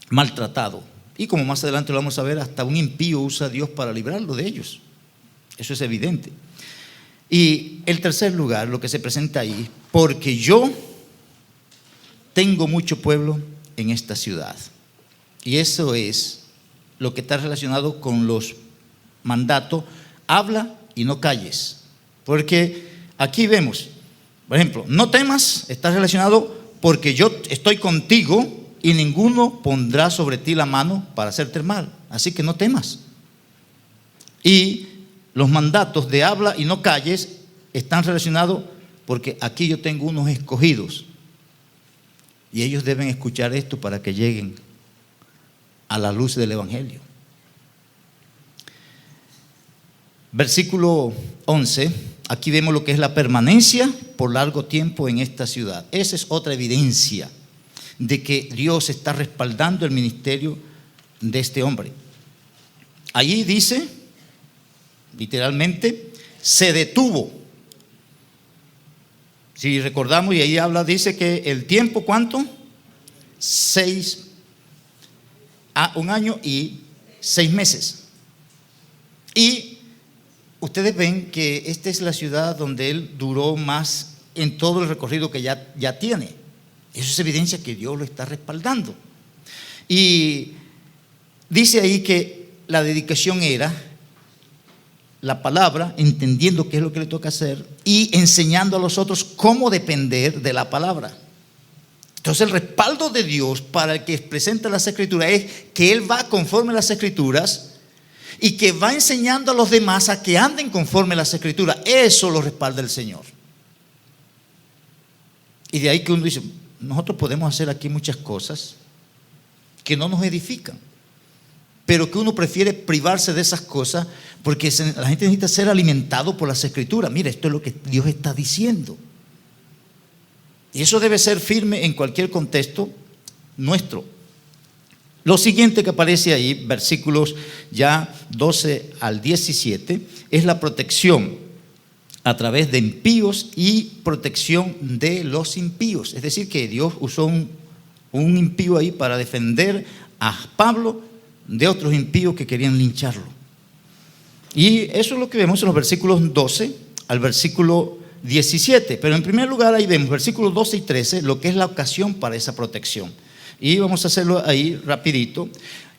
maltratado, y como más adelante lo vamos a ver, hasta un impío usa a Dios para librarlo de ellos. Eso es evidente. Y el tercer lugar, lo que se presenta ahí, porque yo tengo mucho pueblo en esta ciudad. Y eso es lo que está relacionado con los mandatos, habla y no calles. Porque aquí vemos, por ejemplo, no temas, está relacionado porque yo estoy contigo y ninguno pondrá sobre ti la mano para hacerte mal. Así que no temas. Y los mandatos de habla y no calles están relacionados porque aquí yo tengo unos escogidos y ellos deben escuchar esto para que lleguen a la luz del Evangelio. Versículo 11, aquí vemos lo que es la permanencia por largo tiempo en esta ciudad. Esa es otra evidencia de que Dios está respaldando el ministerio de este hombre. Allí dice, literalmente, se detuvo. Si recordamos, y ahí habla, dice que el tiempo, ¿cuánto? 1 año y 6 meses. Y ustedes ven que esta es la ciudad donde él duró más en todo el recorrido que ya tiene. Eso es evidencia que Dios lo está respaldando. Y dice ahí que la dedicación era la palabra, entendiendo qué es lo que le toca hacer y enseñando a los otros cómo depender de la palabra. Entonces el respaldo de Dios para el que presenta las Escrituras es que Él va conforme a las Escrituras y que va enseñando a los demás a que anden conforme a las Escrituras. Eso lo respalda el Señor. Y de ahí que uno dice, nosotros podemos hacer aquí muchas cosas que no nos edifican, pero que uno prefiere privarse de esas cosas porque la gente necesita ser alimentado por las Escrituras. Mira, esto es lo que Dios está diciendo. Y eso debe ser firme en cualquier contexto nuestro. Lo siguiente que aparece ahí, versículos ya 12 al 17, es la protección a través de impíos y protección de los impíos. Es decir, que Dios usó un impío ahí para defender a Pablo de otros impíos que querían lincharlo. Y eso es lo que vemos en los versículos 12 al versículo 17. Pero en primer lugar ahí vemos versículos 12 y 13 lo que es la ocasión para esa protección. Y vamos a hacerlo ahí rapidito.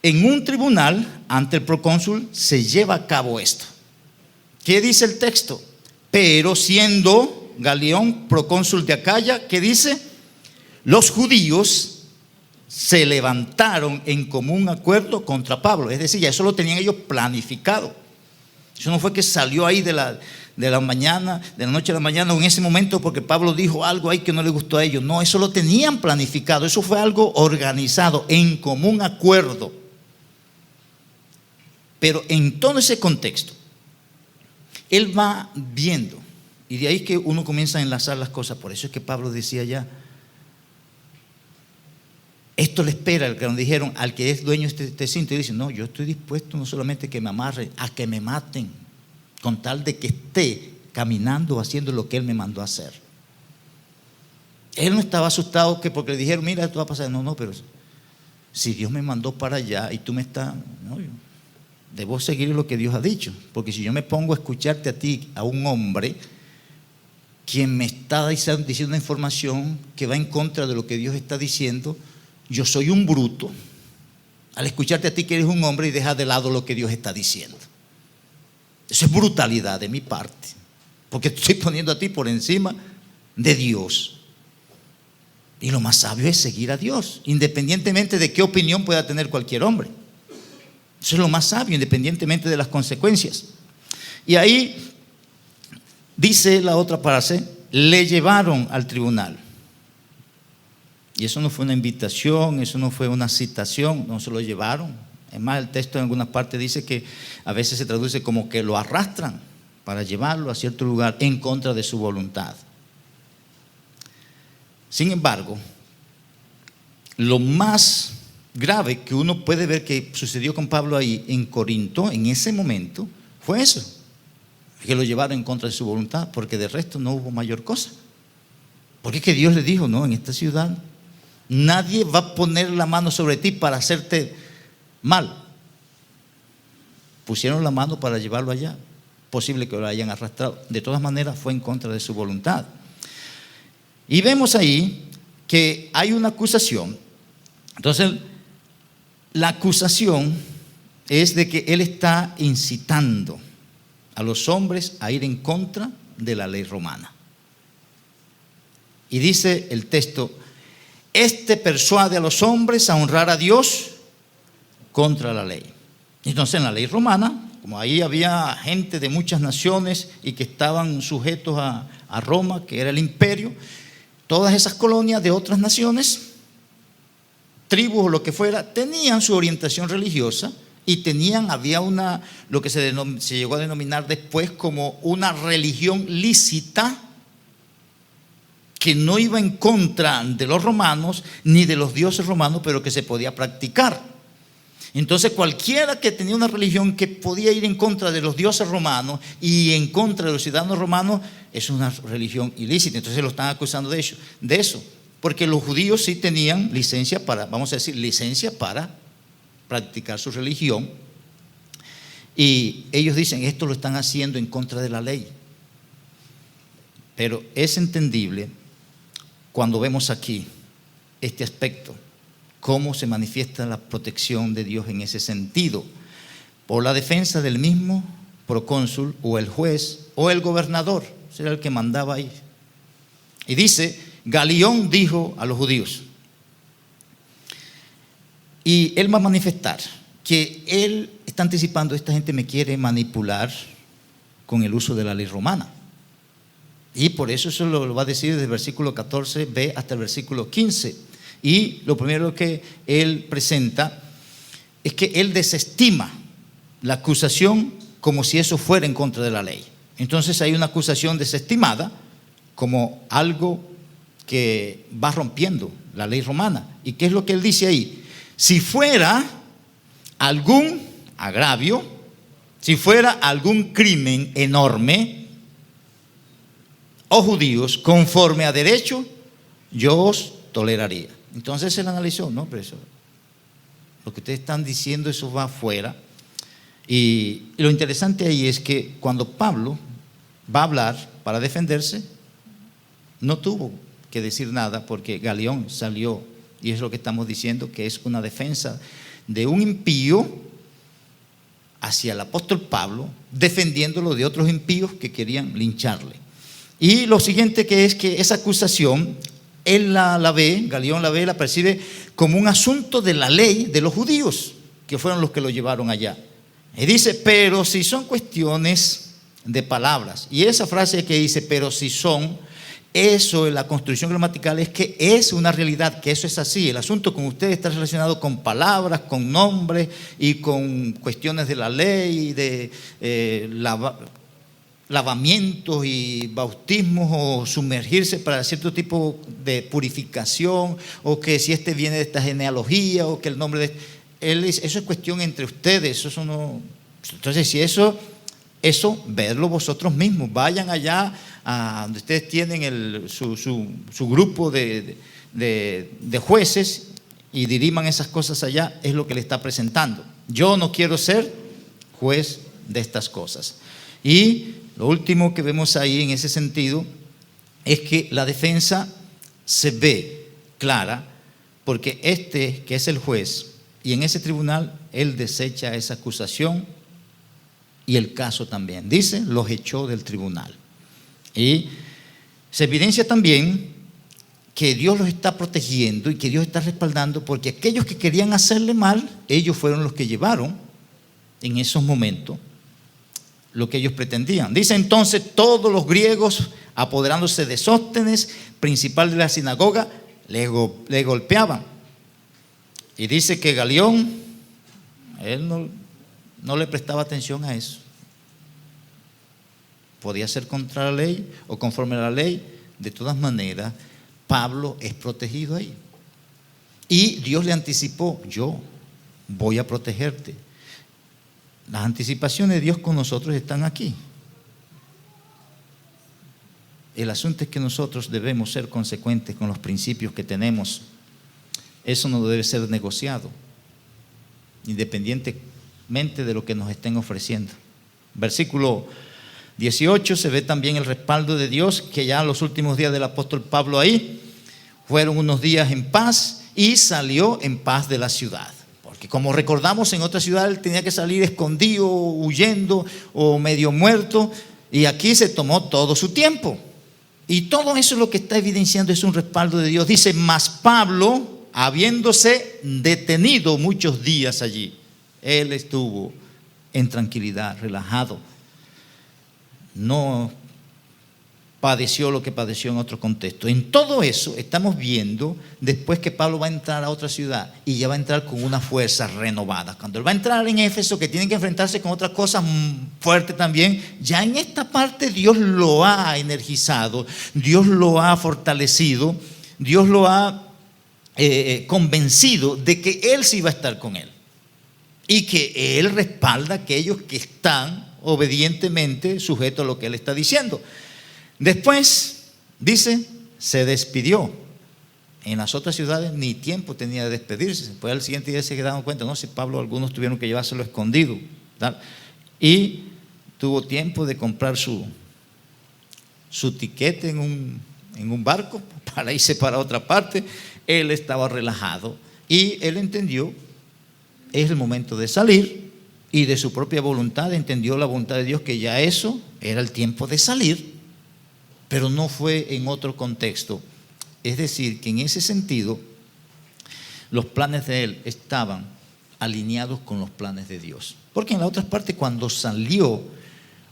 En un tribunal ante el procónsul se lleva a cabo esto. ¿Qué dice el texto? Pero siendo Galión procónsul de Acaya, ¿qué dice? Los judíos se levantaron en común acuerdo contra Pablo. Es decir, ya eso lo tenían ellos planificado. Eso no fue que salió ahí de la mañana, de la noche a la mañana, o en ese momento porque Pablo dijo algo ahí que no le gustó a ellos. No, eso lo tenían planificado. Eso fue algo organizado, en común acuerdo. Pero en todo ese contexto, él va viendo, y de ahí que uno comienza a enlazar las cosas. Por eso es que Pablo decía ya, esto le espera, el que nos dijeron, al que es dueño de este cinto. Y dice, no, yo estoy dispuesto no solamente que me amarren, a que me maten, con tal de que esté caminando, haciendo lo que Él me mandó a hacer. Él no estaba asustado que porque le dijeron, mira, esto va a pasar. No, pero si Dios me mandó para allá y tú me estás, no, yo debo seguir lo que Dios ha dicho, porque si yo me pongo a escucharte a ti, a un hombre quien me está diciendo una información que va en contra de lo que Dios está diciendo, yo soy un bruto al escucharte a ti que eres un hombre y dejas de lado lo que Dios está diciendo. Eso es brutalidad de mi parte, porque te estoy poniendo a ti por encima de Dios. Y lo más sabio es seguir a Dios, independientemente de qué opinión pueda tener cualquier hombre. Eso es lo más sabio, independientemente de las consecuencias. Y ahí dice la otra frase, le llevaron al tribunal. Y eso no fue una invitación, eso no fue una citación, no se lo llevaron. Es más, el texto en algunas partes dice que a veces se traduce como que lo arrastran para llevarlo a cierto lugar en contra de su voluntad. Sin embargo, lo más grave que uno puede ver que sucedió con Pablo ahí en Corinto, en ese momento, fue eso, que lo llevaron en contra de su voluntad, porque de resto no hubo mayor cosa. Porque es que Dios le dijo, no, en esta ciudad nadie va a poner la mano sobre ti para hacerte mal. Pusieron la mano para llevarlo allá, posible que lo hayan arrastrado. De todas maneras fue en contra de su voluntad. Y vemos ahí que hay una acusación. Entonces, la acusación es de que él está incitando a los hombres a ir en contra de la ley romana. Y dice el texto, este persuade a los hombres a honrar a Dios contra la ley. Entonces, en la ley romana, como ahí había gente de muchas naciones y que estaban sujetos a Roma, que era el imperio, todas esas colonias de otras naciones, tribus o lo que fuera, tenían su orientación religiosa y había lo que se llegó a denominar después como una religión lícita que no iba en contra de los romanos ni de los dioses romanos, pero que se podía practicar. Entonces cualquiera que tenía una religión que podía ir en contra de los dioses romanos y en contra de los ciudadanos romanos, es una religión ilícita. Entonces lo están acusando de eso, porque los judíos sí tenían licencia para practicar su religión, y ellos dicen, esto lo están haciendo en contra de la ley. Pero es entendible cuando vemos aquí este aspecto, cómo se manifiesta la protección de Dios en ese sentido, por la defensa del mismo procónsul o el juez o el gobernador, era el que mandaba ahí. Y dice, Galión dijo a los judíos, y él va a manifestar que él está anticipando, esta gente me quiere manipular con el uso de la ley romana. Y por eso lo va a decir desde el versículo 14b hasta el versículo 15. Y lo primero que él presenta es que él desestima la acusación como si eso fuera en contra de la ley. Entonces hay una acusación desestimada como algo que va rompiendo la ley romana. ¿Y qué es lo que él dice ahí? Si fuera algún agravio, si fuera algún crimen enorme, oh judíos, conforme a derecho, yo os toleraría. Entonces él analizó, no, pero eso, lo que ustedes están diciendo, eso va afuera. Y lo interesante ahí es que cuando Pablo va a hablar para defenderse, no tuvo que decir nada porque Galión salió, y es lo que estamos diciendo, que es una defensa de un impío hacia el apóstol Pablo, defendiéndolo de otros impíos que querían lincharle. Y lo siguiente que es que esa acusación, él la ve, Galión la percibe como un asunto de la ley de los judíos, que fueron los que lo llevaron allá. Y dice, pero si son cuestiones de palabras, y esa frase que dice, pero si son, eso en la construcción gramatical es que es una realidad, que eso es así. El asunto con ustedes está relacionado con palabras, con nombres y con cuestiones de la ley, de lavamientos y bautismos o sumergirse para cierto tipo de purificación, o que si este viene de esta genealogía, o que el nombre de él dice, eso es cuestión entre ustedes, eso no. Entonces si eso Eso, vedlo vosotros mismos. Vayan allá a donde ustedes tienen su grupo de jueces y diriman esas cosas allá. Es lo que le está presentando. Yo no quiero ser juez de estas cosas. Y lo último que vemos ahí en ese sentido es que la defensa se ve clara porque este que es el juez y en ese tribunal él desecha esa acusación y el caso también. Dice, los echó del tribunal. Y se evidencia también que Dios los está protegiendo y que Dios está respaldando, porque aquellos que querían hacerle mal, ellos fueron los que llevaron en esos momentos lo que ellos pretendían. Dice entonces, todos los griegos, apoderándose de Sóstenes, principal de la sinagoga, le golpeaban. Y dice que Galión, él no le prestaba atención a eso. Podía ser contra la ley o conforme a la ley. De todas maneras, Pablo es protegido ahí. Y Dios le anticipó, yo voy a protegerte. Las anticipaciones de Dios con nosotros están aquí. El asunto es que nosotros debemos ser consecuentes con los principios que tenemos. Eso no debe ser negociado, independientemente de lo que nos estén ofreciendo. Versículo 18 se ve también el respaldo de Dios, que ya los últimos días del apóstol Pablo ahí fueron unos días en paz y salió en paz de la ciudad. Porque como recordamos, en otra ciudad él tenía que salir escondido, huyendo o medio muerto, y aquí se tomó todo su tiempo. Y todo eso es lo que está evidenciando, es un respaldo de Dios. Dice, mas Pablo, habiéndose detenido muchos días allí, él estuvo en tranquilidad, relajado. No padeció lo que padeció en otro contexto. En todo eso estamos viendo después que Pablo va a entrar a otra ciudad y ya va a entrar con una fuerza renovada. Cuando él va a entrar en Éfeso, que tiene que enfrentarse con otras cosas fuertes también, ya en esta parte Dios lo ha energizado, Dios lo ha fortalecido, Dios lo ha convencido de que él sí va a estar con él y que él respalda a aquellos que están obedientemente sujetos a lo que él está diciendo. Después, dice, se despidió. En las otras ciudades ni tiempo tenía de despedirse. Después al siguiente día se quedaron cuenta, no, si Pablo, algunos tuvieron que llevárselo escondido, ¿tal? Y tuvo tiempo de comprar su tiquete en un barco para irse para otra parte. Él estaba relajado y él entendió, es el momento de salir, y de su propia voluntad entendió la voluntad de Dios, que ya eso era el tiempo de salir, pero no fue en otro contexto. Es decir, que en ese sentido los planes de él estaban alineados con los planes de Dios. Porque en la otra parte, cuando salió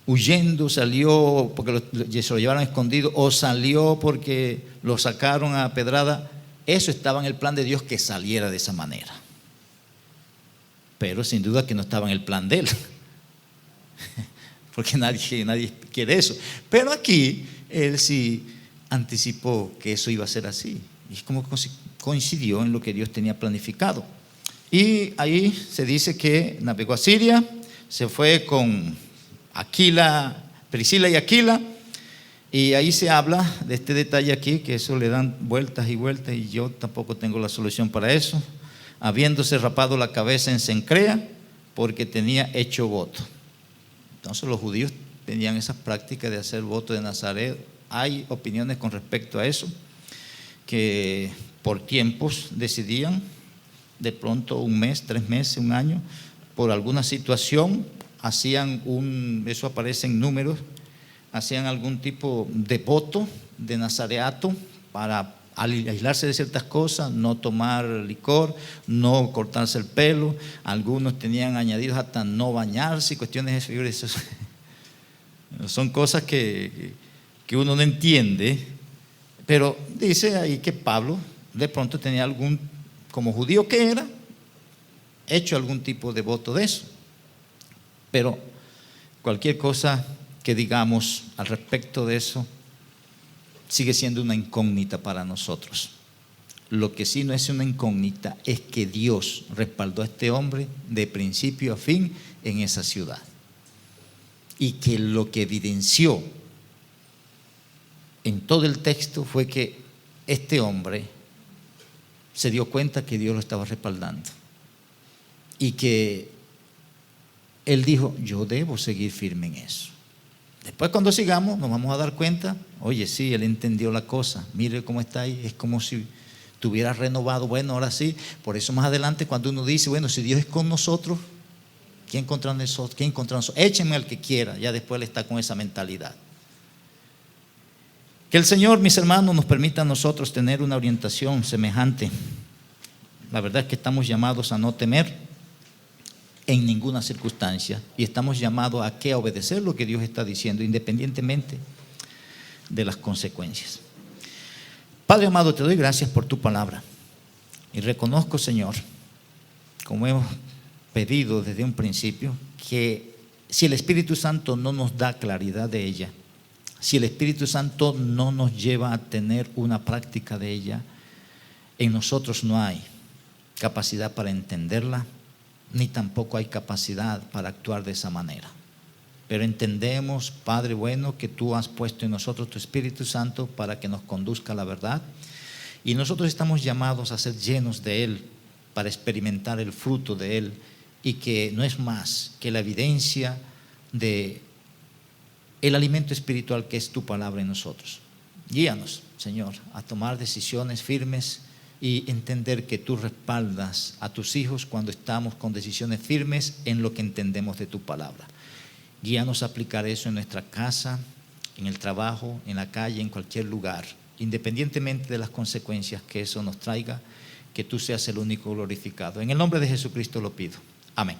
huyendo, salió porque se lo llevaron escondido, o salió porque lo sacaron a pedrada, eso estaba en el plan de Dios, que saliera de esa manera. Pero sin duda que no estaba en el plan de él, porque nadie quiere eso. Pero aquí él sí anticipó que eso iba a ser así, y es como coincidió en lo que Dios tenía planificado. Y ahí se dice que navegó a Siria, se fue con Aquila, Priscila y Aquila, y ahí se habla de este detalle aquí, que eso le dan vueltas y vueltas, y yo tampoco tengo la solución para eso. Habiéndose rapado la cabeza en Cencrea, porque tenía hecho voto. Entonces los judíos tenían esas prácticas de hacer voto de Nazaret. Hay opiniones con respecto a eso, que por tiempos decidían, de pronto un mes, 3 meses, un año, por alguna situación, hacían eso aparece en Números, hacían algún tipo de voto de nazareato para aislarse de ciertas cosas, no tomar licor, no cortarse el pelo. Algunos tenían añadidos hasta no bañarse y cuestiones de eso. Son cosas que uno no entiende, pero dice ahí que Pablo de pronto tenía como judío que era, hecho algún tipo de voto de eso. Pero cualquier cosa que digamos al respecto de eso sigue siendo una incógnita para nosotros. Lo que sí no es una incógnita es que Dios respaldó a este hombre de principio a fin en esa ciudad. y que lo que evidenció en todo el texto fue que este hombre se dio cuenta que Dios lo estaba respaldando y que él dijo, yo debo seguir firme en eso. Después cuando sigamos nos vamos a dar cuenta, oye, sí, él entendió la cosa, mire cómo está ahí, es como si tuviera renovado. Bueno, ahora sí, por eso más adelante cuando uno dice, bueno, si Dios es con nosotros, ¿quién contra nosotros? ¿Quién contra nosotros? Échenme al que quiera, ya después él está con esa mentalidad. Que el Señor, mis hermanos, nos permita a nosotros tener una orientación semejante. La verdad es que estamos llamados a no temer en ninguna circunstancia y estamos llamados a que obedecer lo que Dios está diciendo, independientemente de las consecuencias. Padre amado, te doy gracias por tu palabra y reconozco, Señor, como hemos pedido desde un principio, que si el Espíritu Santo no nos da claridad de ella, si el Espíritu Santo no nos lleva a tener una práctica de ella, en nosotros no hay capacidad para entenderla, ni tampoco hay capacidad para actuar de esa manera. Pero entendemos, Padre bueno, que tú has puesto en nosotros tu Espíritu Santo para que nos conduzca a la verdad, y nosotros estamos llamados a ser llenos de Él para experimentar el fruto de Él, y que no es más que la evidencia de el alimento espiritual que es tu palabra en nosotros. Guíanos, Señor, a tomar decisiones firmes y entender que tú respaldas a tus hijos cuando estamos con decisiones firmes en lo que entendemos de tu palabra. Guíanos a aplicar eso en nuestra casa, en el trabajo, en la calle, en cualquier lugar, independientemente de las consecuencias que eso nos traiga, que tú seas el único glorificado. En el nombre de Jesucristo lo pido. Amén.